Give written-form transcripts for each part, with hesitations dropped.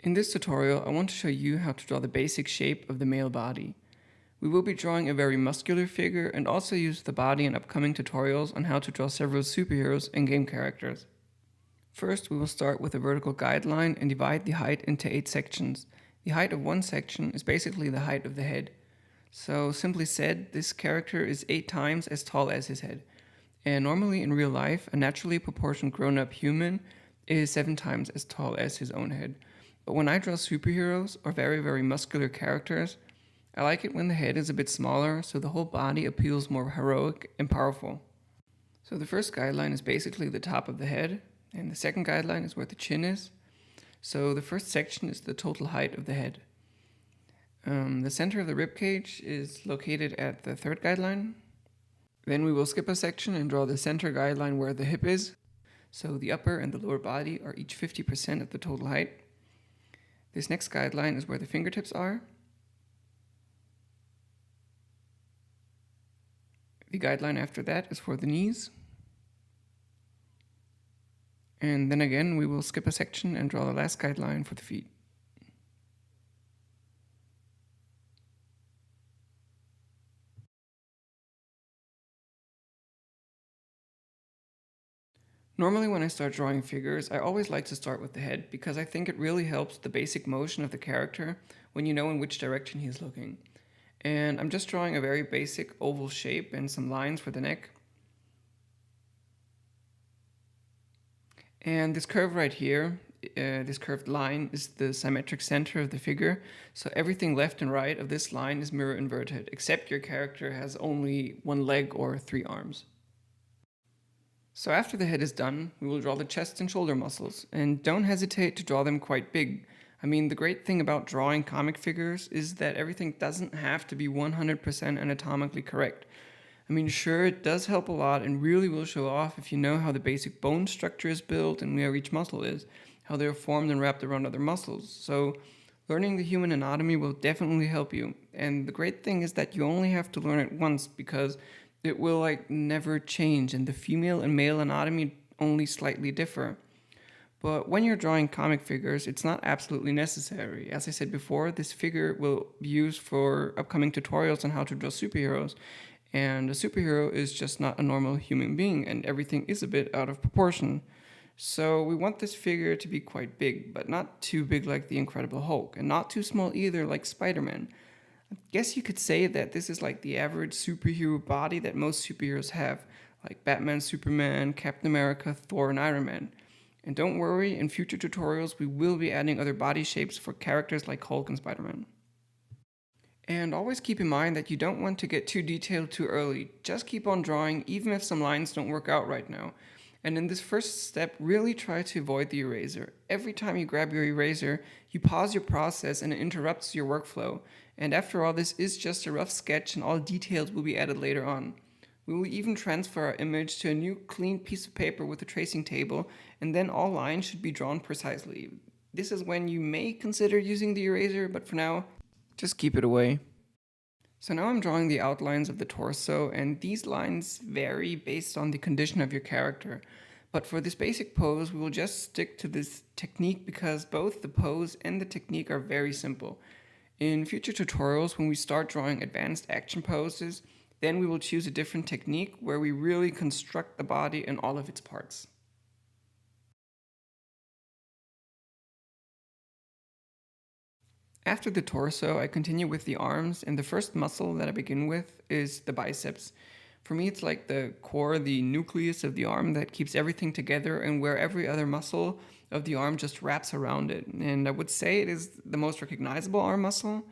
In this tutorial, I want to show you how to draw the basic shape of the male body. We will be drawing a very muscular figure and also use the body in upcoming tutorials on how to draw several superheroes and game characters. First, we will start with a vertical guideline and divide the height into 8 sections. The height of one section is basically the height of the head. So simply said, this character is 8 times as tall as his head. And normally in real life, a naturally proportioned grown-up human is 7 times as tall as his own head. But when I draw superheroes or very muscular characters, I like it when the head is a bit smaller so the whole body appeals more heroic and powerful. So the first guideline is basically the top of the head, and the second guideline is where the chin is. So the first section is the total height of the head. The center of the ribcage is located at the third guideline. Then we will skip a section and draw the center guideline where the hip is. So the upper and the lower body are each 50% of the total height. This next guideline is where the fingertips are. The guideline after that is for the knees. And then again, we will skip a section and draw the last guideline for the feet. Normally when I start drawing figures, I always like to start with the head because I think it really helps the basic motion of the character when you know in which direction he's looking. And I'm just drawing a very basic oval shape and some lines for the neck. And this curve right here, this curved line is the symmetric center of the figure. So everything left and right of this line is mirror inverted, except your character has only 1 leg or 3 arms. So after the head is done, we will draw the chest and shoulder muscles, and don't hesitate to draw them quite big. I mean, the great thing about drawing comic figures is that everything doesn't have to be 100% anatomically correct. I mean, sure, it does help a lot and really will show off if you know how the basic bone structure is built and where each muscle is, how they are formed and wrapped around other muscles. So learning the human anatomy will definitely help you. And the great thing is that you only have to learn it once because it will never change, and the female and male anatomy only slightly differ. But when you're drawing comic figures, it's not absolutely necessary. As I said before, this figure will be used for upcoming tutorials on how to draw superheroes, and a superhero is just not a normal human being, and everything is a bit out of proportion. So we want this figure to be quite big, but not too big like the Incredible Hulk, and not too small either like Spider-Man. I guess you could say that this is like the average superhero body that most superheroes have, like Batman, Superman, Captain America, Thor, and Iron Man. And don't worry, in future tutorials we will be adding other body shapes for characters like Hulk and Spider-Man. And always keep in mind that you don't want to get too detailed too early. Just keep on drawing even if some lines don't work out right now. And in this first step, really try to avoid the eraser. Every time you grab your eraser, you pause your process and it interrupts your workflow. And after all, this is just a rough sketch and all details will be added later on. We will even transfer our image to a new clean piece of paper with a tracing table, and then all lines should be drawn precisely. This is when you may consider using the eraser, but for now, just keep it away. So now I'm drawing the outlines of the torso, and these lines vary based on the condition of your character. But for this basic pose, we will just stick to this technique because both the pose and the technique are very simple. In future tutorials, when we start drawing advanced action poses, then we will choose a different technique where we really construct the body and all of its parts. After the torso, I continue with the arms, and the first muscle that I begin with is the biceps. For me, it's like the core, the nucleus of the arm that keeps everything together and where every other muscle of the arm just wraps around it. And I would say it is the most recognizable arm muscle.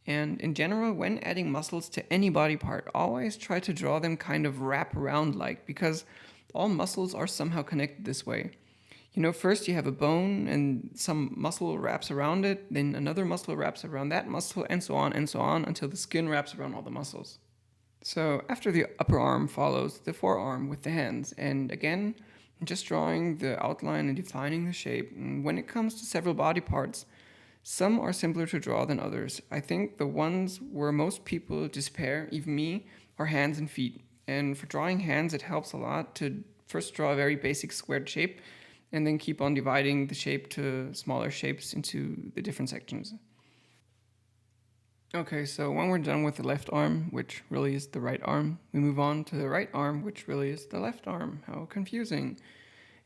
And in general, when adding muscles to any body part, always try to draw them kind of wrap around like, because all muscles are somehow connected this way. You know, first you have a bone and some muscle wraps around it, then another muscle wraps around that muscle, and so on until the skin wraps around all the muscles. So after the upper arm follows the forearm with the hands, and again, I'm just drawing the outline and defining the shape. And when it comes to several body parts, some are simpler to draw than others. I think the ones where most people despair, even me, are hands and feet. And for drawing hands, it helps a lot to first draw a very basic squared shape, and then keep on dividing the shape to smaller shapes into the different sections. Okay, so when we're done with the left arm, which really is the right arm, we move on to the right arm, which really is the left arm. How confusing.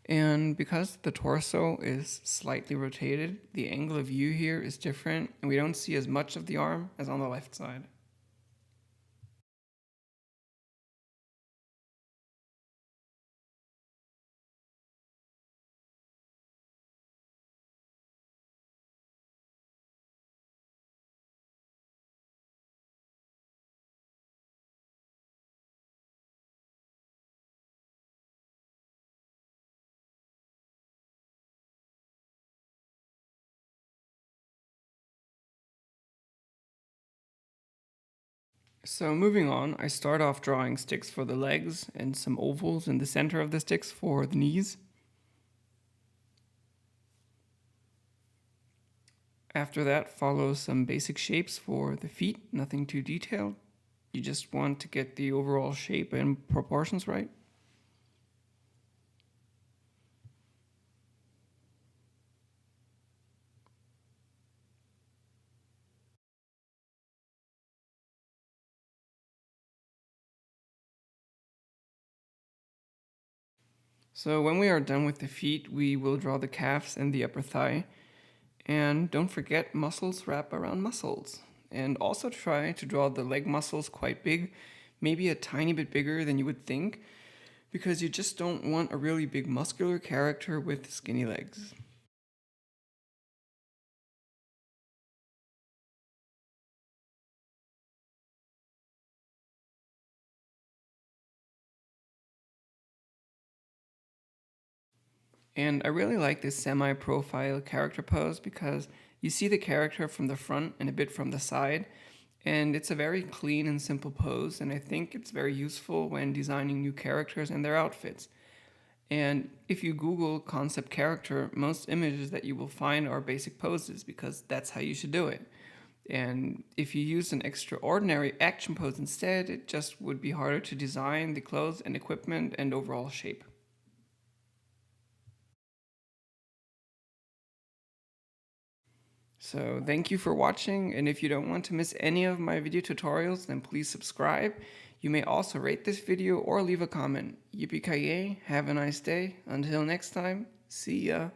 And because the torso is slightly rotated, the angle of view here is different, and we don't see as much of the arm as on the left side. So moving on, I start off drawing sticks for the legs and some ovals in the center of the sticks for the knees. After that follows some basic shapes for the feet, nothing too detailed. You just want to get the overall shape and proportions right. So when we are done with the feet, we will draw the calves and the upper thigh. And don't forget, muscles wrap around muscles. And also try to draw the leg muscles quite big, maybe a tiny bit bigger than you would think, because you just don't want a really big muscular character with skinny legs. And I really like this semi-profile character pose because you see the character from the front and a bit from the side, and it's a very clean and simple pose, and I think it's very useful when designing new characters and their outfits. And if you Google concept character, most images that you will find are basic poses because that's how you should do it. And if you use an extraordinary action pose instead, it just would be harder to design the clothes and equipment and overall shape. So thank you for watching, and if you don't want to miss any of my video tutorials, then please subscribe. You may also rate this video or leave a comment. Yippee-ki-yay, have a nice day. Until next time, see ya.